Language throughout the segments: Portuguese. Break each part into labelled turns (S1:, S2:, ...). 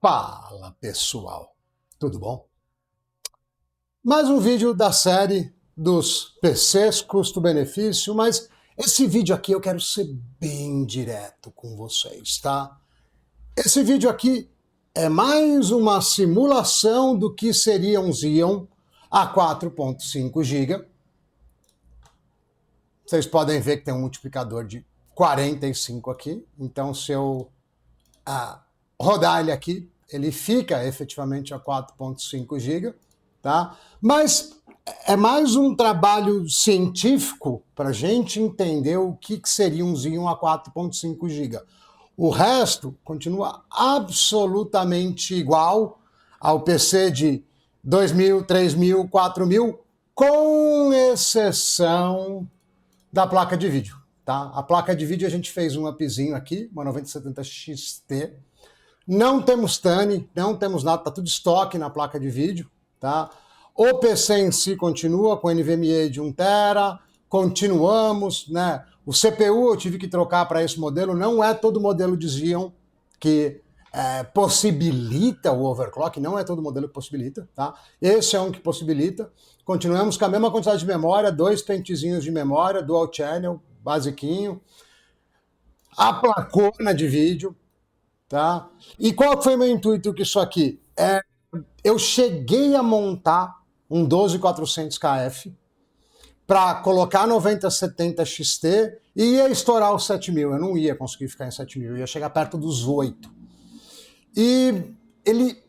S1: Fala pessoal, tudo bom? Mais um vídeo da série dos PCs custo-benefício, mas esse vídeo aqui eu quero ser bem direto com vocês, tá? Esse vídeo aqui é mais uma simulação do que seria um Xeon a 4.5 GB. Vocês podem ver que tem um multiplicador de 45 aqui, então se eu rodar ele aqui, ele fica efetivamente a 4.5 GB, tá? Mas é mais um trabalho científico para a gente entender o que seria um Xeon a 4.5 GB. O resto continua absolutamente igual ao PC de 2.000, 3.000, 4.000, com exceção da placa de vídeo, tá? A placa de vídeo a gente fez um upzinho aqui, uma 9070 XT. Não temos TAN, não temos nada, tá tudo estoque na placa de vídeo, tá? O PC em si continua com NVMe de 1 TB, continuamos, né? O CPU eu tive que trocar para esse modelo, não é todo modelo de Xeon que possibilita o overclock, não é todo modelo que possibilita, tá? Esse é um que possibilita. Continuamos com a mesma quantidade de memória, 2 pentezinhos de memória, dual channel, basiquinho. A placona de vídeo, tá? E qual foi o meu intuito com isso aqui? Eu cheguei a montar um 12400KF para colocar 9070 XT e ia estourar os 7.000. Eu não ia conseguir ficar em 7.000, eu ia chegar perto dos 8. E ele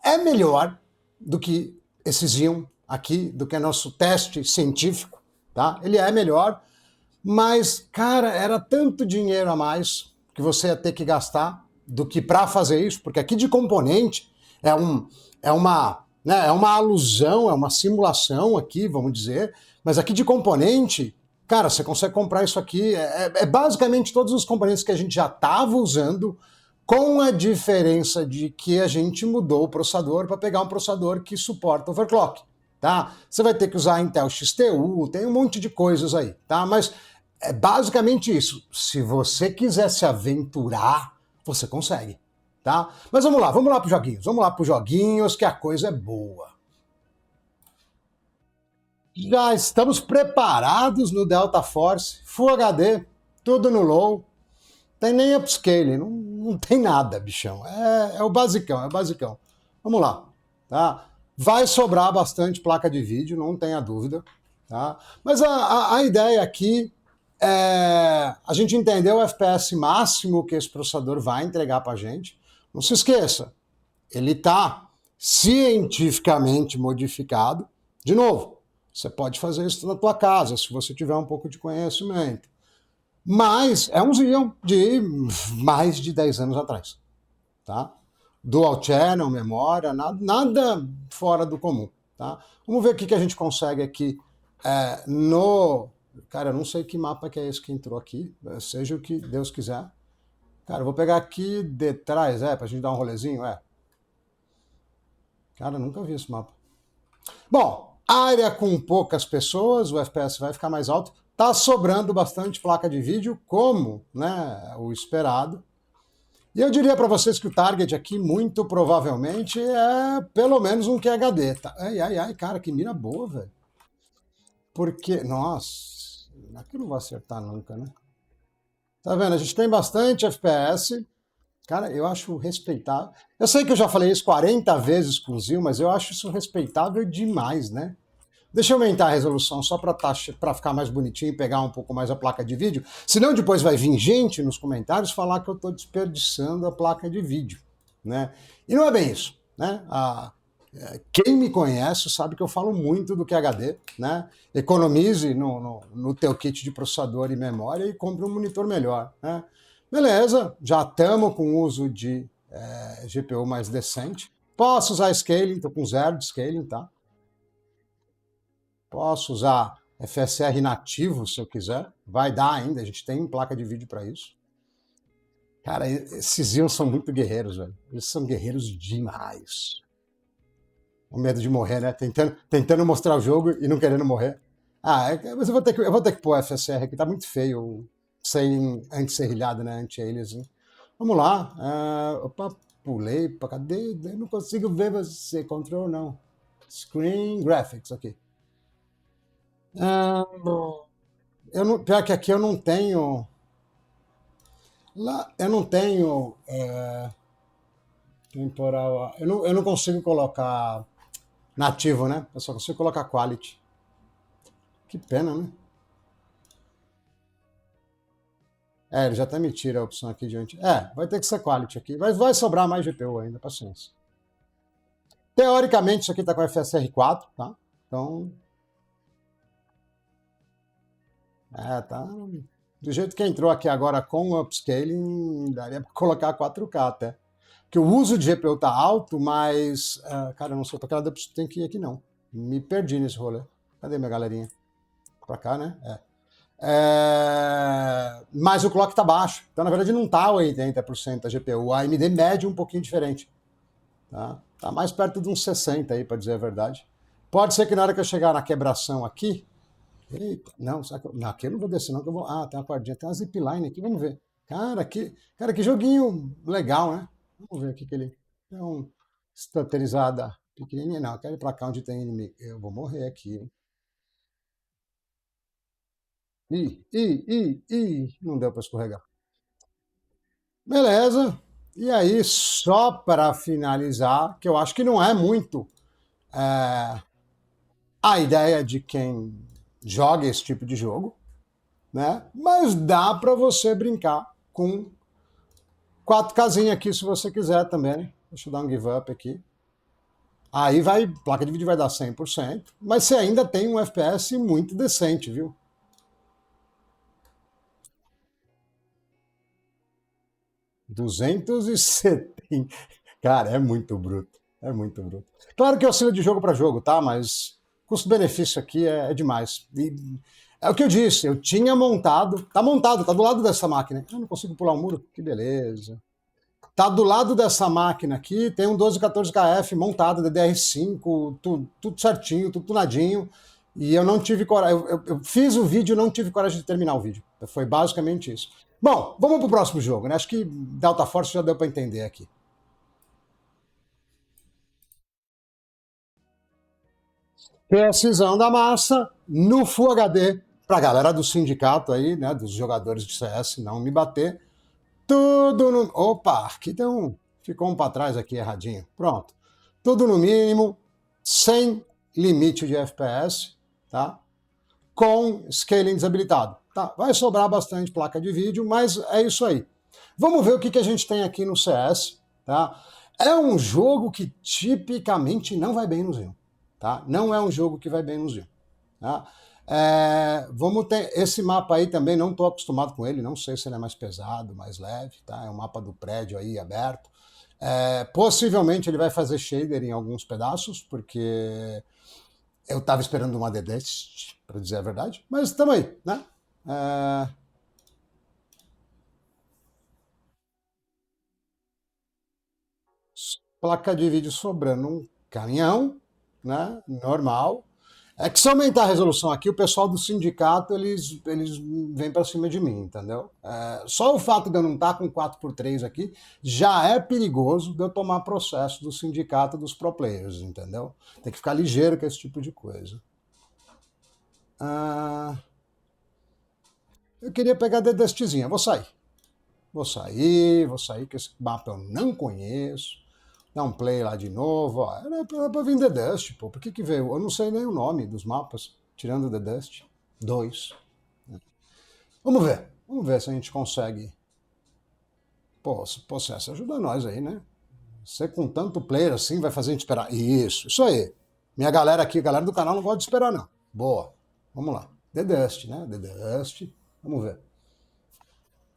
S1: é melhor do que esse Xeon aqui, do que nosso teste científico, tá? Ele é melhor, mas, cara, era tanto dinheiro a mais que você ia ter que gastar do que para fazer isso, porque aqui de componente é uma alusão, é uma simulação aqui, vamos dizer, mas aqui de componente, cara, você consegue comprar isso aqui, é basicamente todos os componentes que a gente já estava usando, com a diferença de que a gente mudou o processador para pegar um processador que suporta overclock, tá? Você vai ter que usar Intel XTU, tem um monte de coisas aí, tá? Mas é basicamente isso. Se você quiser se aventurar, você consegue, tá? Mas vamos lá para os joguinhos, que a coisa é boa. Já estamos preparados no Delta Force, Full HD, tudo no low, tem nem upscaling, não tem nada, bichão. É o basicão, é o basicão. Vamos lá, tá? Vai sobrar bastante placa de vídeo, não tenha dúvida, tá? Mas a ideia aqui é a gente entender o FPS máximo que esse processador vai entregar para a gente. Não se esqueça, ele está cientificamente modificado. De novo, você pode fazer isso na tua casa, se você tiver um pouco de conhecimento. Mas é um Xeon de mais de 10 anos atrás, tá? Dual channel, memória, nada fora do comum, tá? Vamos ver o que a gente consegue aqui no... Cara, eu não sei que mapa que é esse que entrou aqui, seja o que Deus quiser. Cara, eu vou pegar aqui de trás, pra gente dar um rolezinho, Cara, eu nunca vi esse mapa. Bom, área com poucas pessoas, o FPS vai ficar mais alto. Tá sobrando bastante placa de vídeo, como, né, o esperado. E eu diria para vocês que o target aqui, muito provavelmente, é pelo menos um QHD. Tá? Ai, cara, que mira boa, velho. Porque, nossa, aqui não vai acertar nunca, né? Tá vendo? A gente tem bastante FPS. Cara, eu acho respeitável. Eu sei que eu já falei isso 40 vezes com o Zil, mas eu acho isso respeitável demais, né? Deixa eu aumentar a resolução só para ficar mais bonitinho e pegar um pouco mais a placa de vídeo. Senão depois vai vir gente nos comentários falar que eu estou desperdiçando a placa de vídeo, né? E não é bem isso, né? Quem me conhece sabe que eu falo muito do QHD, né? Economize no teu kit de processador e memória e compre um monitor melhor, né? Beleza, já estamos com o uso de GPU mais decente. Posso usar scaling, estou com 0 de scaling, tá? Posso usar FSR nativo se eu quiser. Vai dar ainda, a gente tem placa de vídeo para isso. Cara, esses Xeons são muito guerreiros, velho. Eles são guerreiros demais. O medo de morrer, né? Tentando mostrar o jogo e não querendo morrer. Mas eu vou ter que pôr FSR aqui, tá muito feio. Sem anti-serrilhado, né? Anti-aliasing. Vamos lá. Opa, pulei para cadê? Eu não consigo ver você. Control não. Screen Graphics, ok. Eu não, pior que aqui eu não tenho. Lá, eu não tenho temporal. Eu não consigo colocar nativo, né? Eu só consigo colocar quality. Que pena, né? Ele já até me tira a opção aqui diante. Vai ter que ser quality aqui. Mas vai sobrar mais GPU ainda, paciência. Teoricamente, isso aqui está com FSR 4, tá? Então, tá. Do jeito que entrou aqui agora com o upscaling, daria para colocar 4K até. Porque o uso de GPU tá alto, mas. Cara, eu não sei para que lado eu tenho que ir aqui, não. Me perdi nesse rolê. Cadê minha galerinha? Pra cá, né? Mas o clock tá baixo. Então, na verdade, não tá 80% a GPU. O AMD mede um pouquinho diferente. Tá mais perto de uns 60 aí, para dizer a verdade. Pode ser que na hora que eu chegar na quebração aqui. Eita, não, não, aqui eu não vou descer, não, que eu vou. Tem uma cordinha, tem uma zipline aqui, vamos ver. Cara, que joguinho legal, né? Vamos ver aqui que ele. É um stutterizada pequenininha. Não, eu quero ir pra cá onde tem inimigo. Eu vou morrer aqui, hein? Não deu para escorregar. Beleza. E aí, só para finalizar, que eu acho que não é muito é, a ideia de quem joga esse tipo de jogo, né? Mas dá para você brincar com 4 casinhas aqui se você quiser também. Deixa eu dar um give up aqui. Aí vai, placa de vídeo vai dar 100%, mas você ainda tem um FPS muito decente, viu? 270. Cara, é muito bruto. É muito bruto. Claro que oscila de jogo para jogo, tá? Mas custo-benefício aqui é demais. E é o que eu disse, eu tinha montado. Tá montado, tá do lado dessa máquina. Eu não consigo pular um muro? Que beleza. Tá do lado dessa máquina aqui, tem um 1214KF montado, DDR5, tudo certinho, tudo tunadinho. E eu não tive coragem. Eu fiz o vídeo e não tive coragem de terminar o vídeo. Foi basicamente isso. Bom, vamos pro próximo jogo, né? Acho que Delta Force já deu para entender aqui. PSzão da massa no Full HD. Pra galera do sindicato aí, né? Dos jogadores de CS não me bater. Tudo no. Opa, aqui tem um. Ficou um para trás aqui erradinho. Pronto. Tudo no mínimo, sem limite de FPS, tá? Com scaling desabilitado. Tá? Vai sobrar bastante placa de vídeo, mas é isso aí. Vamos ver o que a gente tem aqui no CS, tá? É um jogo que tipicamente não vai bem no Zinho, tá? Não é um jogo que vai bem no Zinho, tá? Vamos ter esse mapa aí também, não estou acostumado com ele, não sei se ele é mais pesado, mais leve, tá? É um mapa do prédio aí aberto. Possivelmente ele vai fazer shader em alguns pedaços, porque eu estava esperando uma DDS, para dizer a verdade, mas estamos aí, né? Placa de vídeo sobrando um caminhão, né? Normal. É que se aumentar a resolução aqui, o pessoal do sindicato, eles vêm para cima de mim, entendeu? Só o fato de eu não estar com 4x3 aqui já é perigoso de eu tomar processo do sindicato dos pro players, entendeu? Tem que ficar ligeiro com esse tipo de coisa. Eu queria pegar The Dustzinha, vou sair. Vou sair, que esse mapa eu não conheço. Dá um play lá de novo. Era pra vir The Dust, pô. Por que veio? Eu não sei nem o nome dos mapas, tirando The Dust. 2. Vamos ver. Vamos ver se a gente consegue. Pô, Possessa ajuda nós aí, né? Você com tanto player assim vai fazer a gente esperar. Isso aí. Minha galera aqui, a galera do canal não gosta de esperar, não. Boa. Vamos lá. The Dust, né? The Dust. Vamos ver.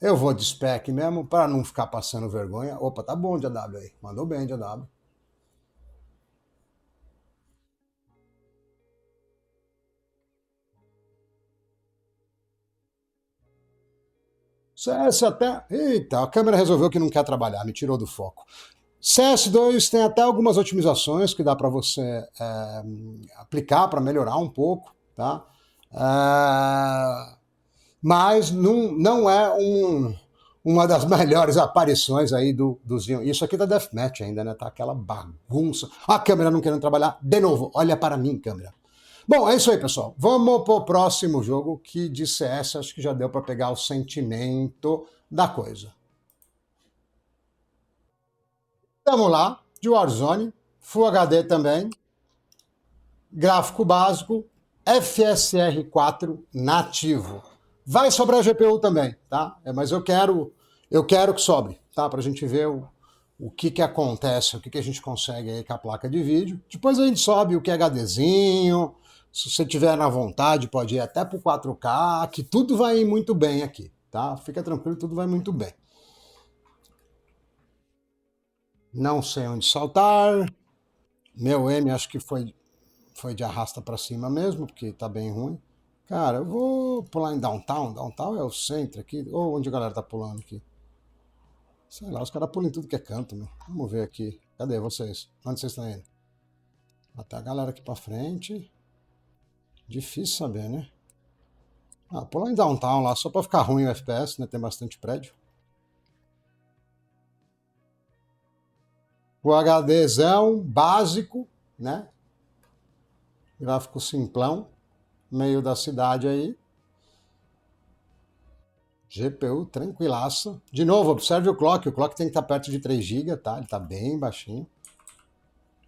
S1: Eu vou de spec mesmo, para não ficar passando vergonha. Opa, tá bom de AW aí. Mandou bem de AW. CS até. Eita, a câmera resolveu que não quer trabalhar, me tirou do foco. CS2 tem até algumas otimizações que dá para você aplicar para melhorar um pouco, tá? Mas não é uma das melhores aparições aí do Zion. Isso aqui tá Deathmatch ainda, né? Tá aquela bagunça. A câmera não querendo trabalhar. De novo, olha para mim, câmera. Bom, é isso aí, pessoal. Vamos pro próximo jogo, que de CS acho que já deu para pegar o sentimento da coisa. Vamos lá, de Warzone, Full HD também, gráfico básico, FSR 4 nativo. Vai sobrar GPU também, tá? Mas eu quero que sobre, tá? Pra gente ver o que acontece, o que a gente consegue aí com a placa de vídeo. Depois a gente sobe o QHDzinho, se você tiver na vontade, pode ir até pro 4K, que tudo vai ir muito bem aqui, tá? Fica tranquilo, tudo vai muito bem. Não sei onde saltar. Meu M acho que foi de arrasta para cima mesmo, porque tá bem ruim. Cara, eu vou pular em Downtown. Downtown é o centro aqui. Ou onde a galera tá pulando aqui? Sei lá, os caras pulam em tudo que é canto, meu. Vamos ver aqui. Cadê vocês? Onde vocês estão indo? Até a galera aqui pra frente. Difícil saber, né? Ah, pular em Downtown lá, só pra ficar ruim o FPS, né? Tem bastante prédio. O HDzão básico, né? Gráfico simplão. Meio da cidade aí. GPU tranquilaça. De novo, observe o clock. O clock tem que estar perto de 3 GB, tá? Ele está bem baixinho.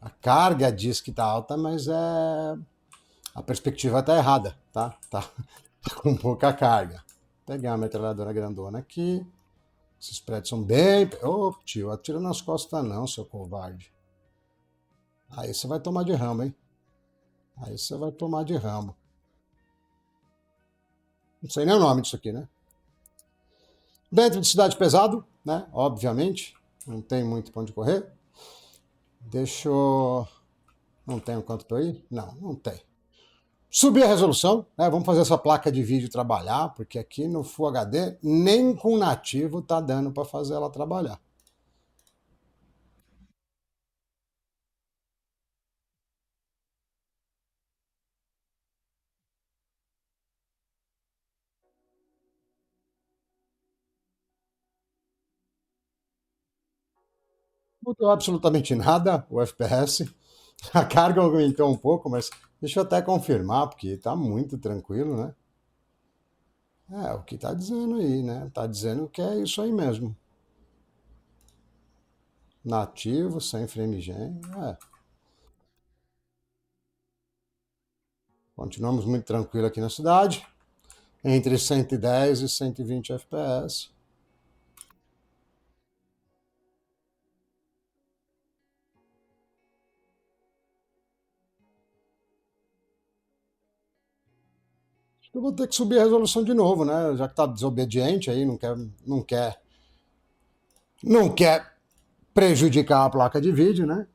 S1: A carga diz que está alta, mas a perspectiva está errada, tá? Tá com pouca carga. Vou pegar uma metralhadora grandona aqui. Esses prédios são bem... Ô, tio, atira nas costas não, seu covarde. Aí você vai tomar de rambo, hein? Aí você vai tomar de rambo. Não sei nem o nome disso aqui, né? Dentro de cidade pesado, né? Obviamente. Não tem muito pra onde correr. Deixa eu... Não tem o quanto tô aí? Não tem. Subir a resolução, né? Vamos fazer essa placa de vídeo trabalhar, porque aqui no Full HD, nem com nativo tá dando para fazer ela trabalhar. Mudou absolutamente nada o FPS. A carga aumentou um pouco, mas deixa eu até confirmar, porque tá muito tranquilo, né? É, o que tá dizendo aí, né? Tá dizendo que é isso aí mesmo. Nativo, sem frame gen. É. Continuamos muito tranquilo aqui na cidade. Entre 110 e 120 FPS. Eu vou ter que subir a resolução de novo, né? Já que tá desobediente aí, não quer prejudicar a placa de vídeo, né?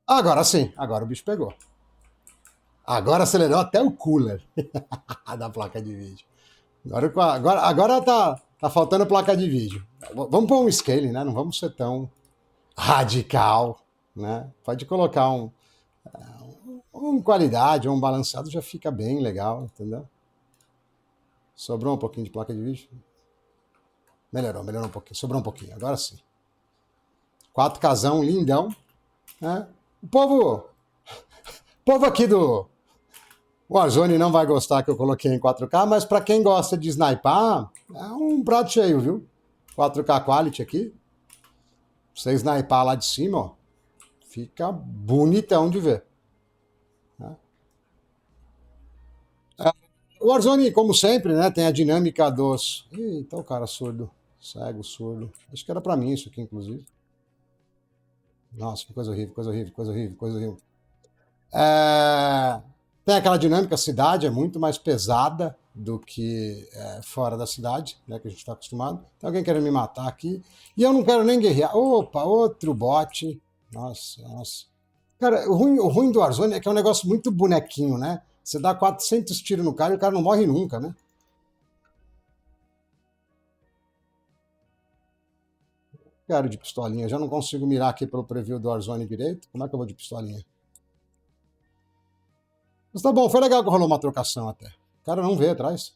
S1: Agora sim, agora o bicho pegou. Agora acelerou até o cooler da placa de vídeo. Agora tá faltando placa de vídeo. Vamos pôr um scaling, né? Não vamos ser tão radical, né? Pode colocar um qualidade ou um balanceado, já fica bem legal, entendeu? Sobrou um pouquinho de placa de vídeo. Melhorou um pouquinho. Sobrou um pouquinho, agora sim. 4Kzão, lindão. Né? O povo aqui do Warzone não vai gostar que eu coloquei em 4K, mas para quem gosta de snipar, é um prato cheio, viu? 4K Quality aqui. Você snipar lá de cima, ó, fica bonitão de ver. Né? O Warzone, como sempre, né, tem a dinâmica dos... Eita, o cara surdo. Cego, surdo. Acho que era para mim isso aqui, inclusive. Nossa, que coisa horrível, coisa horrível, coisa horrível, coisa horrível. Tem aquela dinâmica, a cidade é muito mais pesada do que fora da cidade, né, que a gente está acostumado. Tem alguém querendo me matar aqui. E eu não quero nem guerrear. Opa, outro bot. Nossa, nossa. Cara, o ruim do Warzone é que é um negócio muito bonequinho, né? Você dá 400 tiros no cara e o cara não morre nunca, né? Quero de pistolinha. Já não consigo mirar aqui pelo preview do Warzone direito. Como é que eu vou de pistolinha? Mas tá bom, foi legal que rolou uma trocação até. O cara não vê atrás.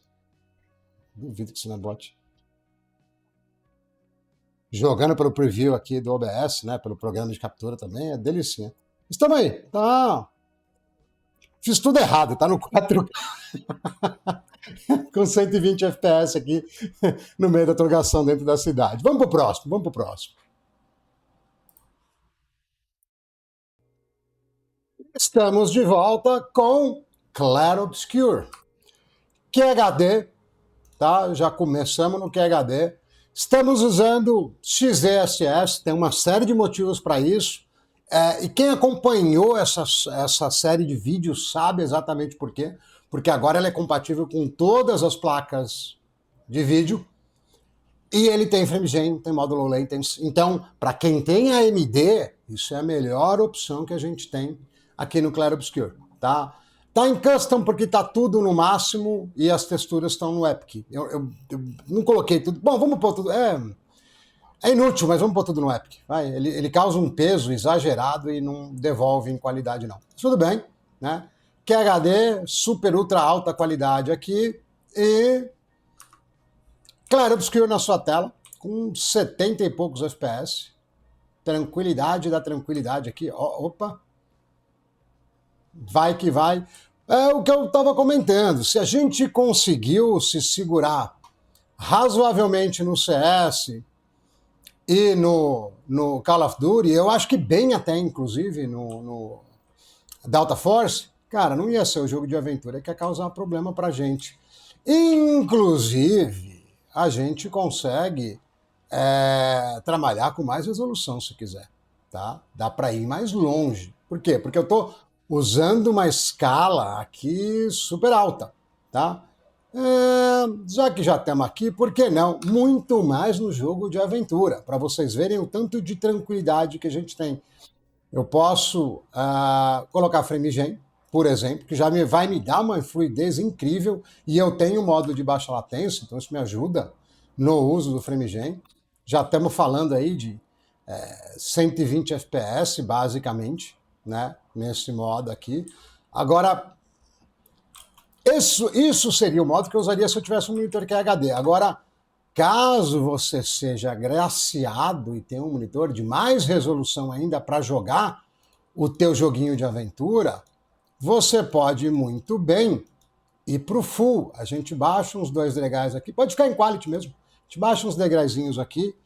S1: Duvido que isso não é bot. Jogando pelo preview aqui do OBS, né? Pelo programa de captura também, é delicinha. Estamos aí. Tá. Fiz tudo errado, tá no 4K com 120 FPS aqui no meio da trocação dentro da cidade. Vamos pro próximo, vamos pro próximo. Estamos de volta com Clair Obscur. QHD, tá? Já começamos no QHD. Estamos usando XeSS, tem uma série de motivos para isso. E quem acompanhou essa série de vídeos sabe exatamente por quê. Porque agora ela é compatível com todas as placas de vídeo. E ele tem FrameGen, tem módulo low latency. Então, para quem tem AMD, isso é a melhor opção que a gente tem aqui no Clair Obscur, tá? Tá em custom porque tá tudo no máximo e as texturas estão no Epic. Eu não coloquei tudo. Bom, vamos pôr tudo. É inútil, mas vamos pôr tudo no Epic. Vai. Ele causa um peso exagerado e não devolve em qualidade, não. Mas tudo bem, né? QHD, super ultra alta qualidade aqui e Clair Obscur na sua tela, com 70 e poucos FPS. Tranquilidade da tranquilidade aqui. Opa! Vai que vai. É o que eu estava comentando. Se a gente conseguiu se segurar razoavelmente no CS e no Call of Duty, eu acho que bem até, inclusive, no Delta Force, cara, não ia ser o jogo de aventura que ia causar problema pra gente. Inclusive, a gente consegue trabalhar com mais resolução se quiser, tá? Dá para ir mais longe. Por quê? Porque eu estou usando uma escala aqui super alta, tá? Já que já estamos aqui, por que não? Muito mais no jogo de aventura, para vocês verem o tanto de tranquilidade que a gente tem. Eu posso colocar FrameGen, por exemplo, que já vai me dar uma fluidez incrível e eu tenho modo de baixa latência, então isso me ajuda no uso do FrameGen. Já estamos falando aí de 120 FPS, basicamente, né, nesse modo aqui. Agora, isso seria o modo que eu usaria se eu tivesse um monitor QHD. Agora, caso você seja agraciado e tenha um monitor de mais resolução ainda para jogar o teu joguinho de aventura, você pode muito bem ir para o Full. A gente baixa uns 2 degraus aqui, pode ficar em Quality mesmo. A gente baixa uns degraizinhos aqui,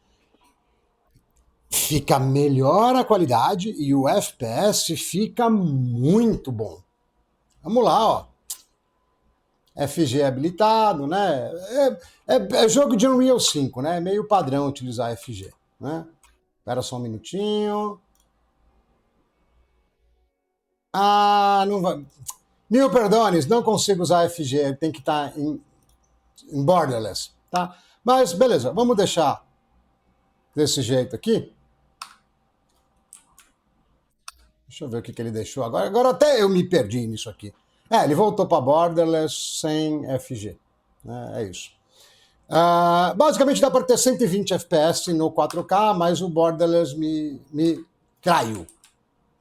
S1: fica melhor a qualidade e o FPS fica muito bom. Vamos lá, ó. FG habilitado, né? É jogo de Unreal 5, né? É meio padrão utilizar FG, né? Espera só um minutinho. Não vai. Mil perdones, não consigo usar FG, tem que estar em borderless, tá? Mas beleza, vamos deixar desse jeito aqui. Deixa eu ver o que ele deixou agora. Agora até eu me perdi nisso aqui. Ele voltou para borderless sem FG. É isso. Basicamente dá para ter 120 FPS no 4K, mas o borderless me caiu.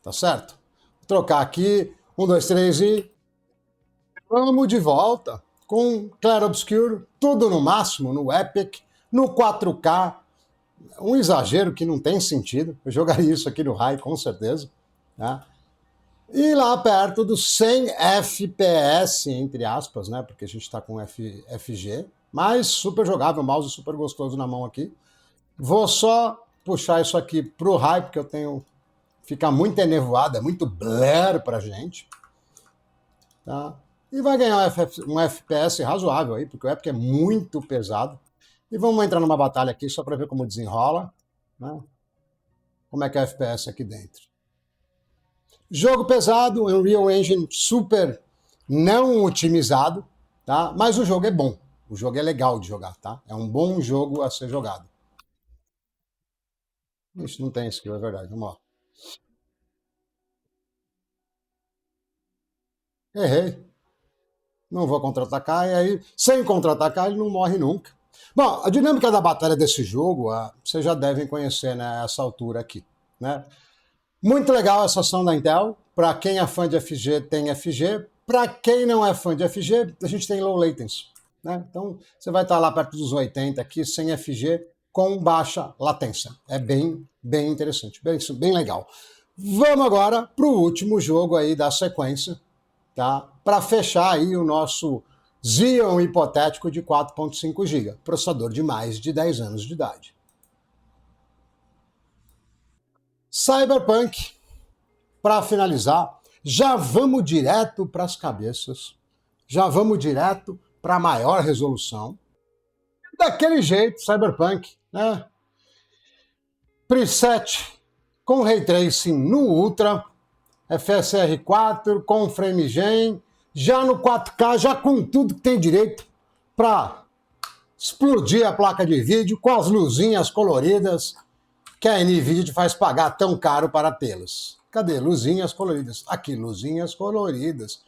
S1: Tá certo? Vou trocar aqui. 1, 2, 3 e... Vamos de volta com Clair Obscur, tudo no máximo, no Epic, no 4K. Um exagero que não tem sentido. Eu jogaria isso aqui no High, com certeza. Tá? E lá perto dos 100 FPS, entre aspas, né? Porque a gente está com FG, mas super jogável, mouse super gostoso na mão aqui. Vou só puxar isso aqui pro High, porque eu tenho... Fica muito enevoado, é muito blur pra gente. Tá? E vai ganhar um FPS razoável aí, porque o Epic é muito pesado. E vamos entrar numa batalha aqui só para ver como desenrola. Né? Como é que é o FPS aqui dentro. Jogo pesado, Unreal Engine super não otimizado, tá? Mas o jogo é bom. O jogo é legal de jogar, tá? É um bom jogo a ser jogado. Isso não tem skill, é verdade. Vamos lá. Errei. Não vou contra-atacar, e aí, sem contra-atacar, ele não morre nunca. Bom, a dinâmica da batalha desse jogo, vocês já devem conhecer nessa altura aqui, né? Muito legal essa ação da Intel. Para quem é fã de FG, tem FG. para quem não é fã de FG, a gente tem low latency, né? Então, você vai estar lá perto dos 80 aqui, sem FG, com baixa latência. É bem interessante, bem legal. Vamos agora para o último jogo aí da sequência, tá? Para fechar aí o nosso Xeon hipotético de 4.5 GB, processador de mais de 10 anos de idade. Cyberpunk, para finalizar, já vamos direto para as cabeças, já vamos direto para a maior resolução. Daquele jeito, Cyberpunk, né? Preset com Ray Tracing no Ultra, FSR 4 com FrameGen, já no 4K, já com tudo que tem direito para explodir a placa de vídeo com as luzinhas coloridas que a NVIDIA te faz pagar tão caro para tê-las. Cadê? Luzinhas coloridas. Aqui, luzinhas coloridas.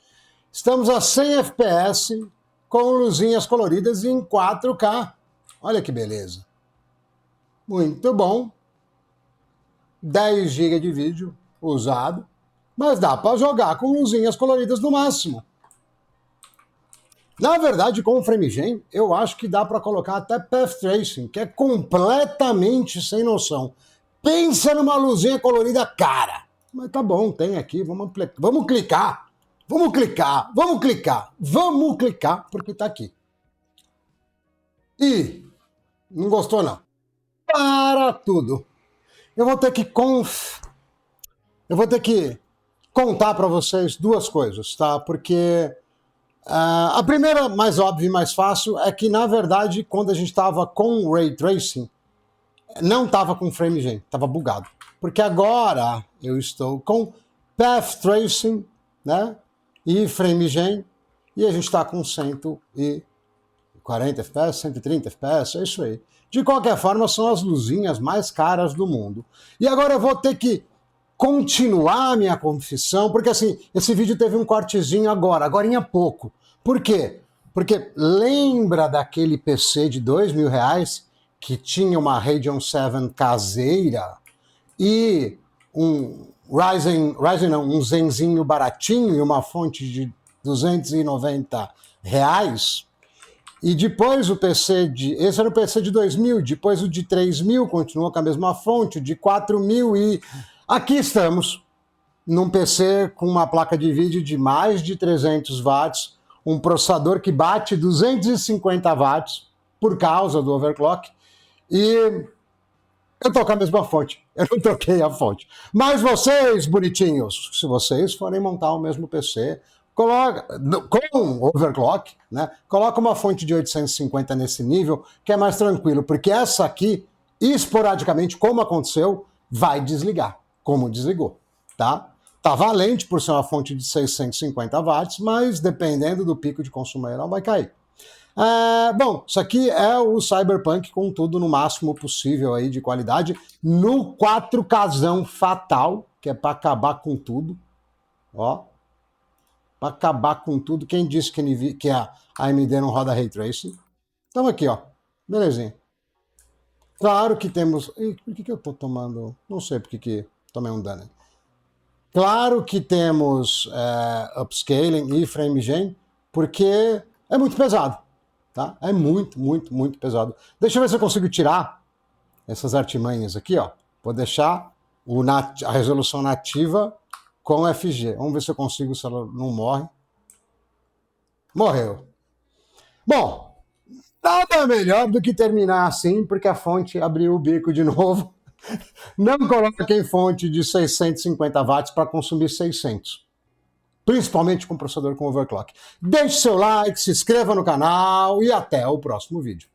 S1: Estamos a 100 FPS com luzinhas coloridas em 4K. Olha que beleza. Muito bom. 10 GB de vídeo usado, mas dá para jogar com luzinhas coloridas no máximo. Na verdade, com o FrameGen, eu acho que dá para colocar até Path Tracing, que é completamente sem noção. Pensa numa luzinha colorida cara. Mas tá bom, tem aqui, vamos clicar. Vamos clicar, porque tá aqui. E não gostou não. Para tudo. Eu vou ter que contar para vocês duas coisas, tá? Porque a primeira, mais óbvia e mais fácil, é que, na verdade, quando a gente estava com Ray Tracing, não estava com FrameGen, estava bugado. Porque agora eu estou com Path Tracing, né? E FrameGen, e a gente está com 140 FPS, 130 FPS, é isso aí. De qualquer forma, são as luzinhas mais caras do mundo. E agora eu vou ter que continuar a minha confissão, porque assim, esse vídeo teve um cortezinho agorinha pouco. Por quê? Porque lembra daquele PC de R$2.000 que tinha uma Radeon 7 caseira e um um Zenzinho baratinho e uma fonte de R$290? E depois o PC esse era o PC de 2.000, depois o de 3.000 continuou com a mesma fonte, o de 4.000 e aqui estamos num PC com uma placa de vídeo de mais de 300 watts, um processador que bate 250 watts por causa do overclock e eu tô com a mesma fonte, eu não troquei a fonte. Mas vocês, bonitinhos, se vocês forem montar o mesmo PC, coloca, com overclock, né? Coloca uma fonte de 850 nesse nível, que é mais tranquilo, porque essa aqui, esporadicamente, como aconteceu, vai desligar, como desligou, tá? Tá valente por ser uma fonte de 650 watts, mas dependendo do pico de consumo aeral, vai cair. Bom, isso aqui é o Cyberpunk com tudo no máximo possível aí de qualidade, no 4Kzão fatal, que é para acabar com tudo, ó. Para acabar com tudo. Quem disse que a AMD não roda Ray Tracing? Então aqui, ó. Belezinha. Claro que temos... Por que eu tô tomando... Não sei por que tomei um dano. Claro que temos upscaling e FrameGen, porque é muito pesado. Tá? É muito pesado. Deixa eu ver se eu consigo tirar essas artimanhas aqui, ó. Vou deixar a resolução nativa com FG. Vamos ver se eu consigo, se ela não morre. Morreu. Bom, nada melhor do que terminar assim, porque a fonte abriu o bico de novo. Não coloquem fonte de 650 watts para consumir 600. Principalmente com processador com overclock. Deixe seu like, se inscreva no canal e até o próximo vídeo.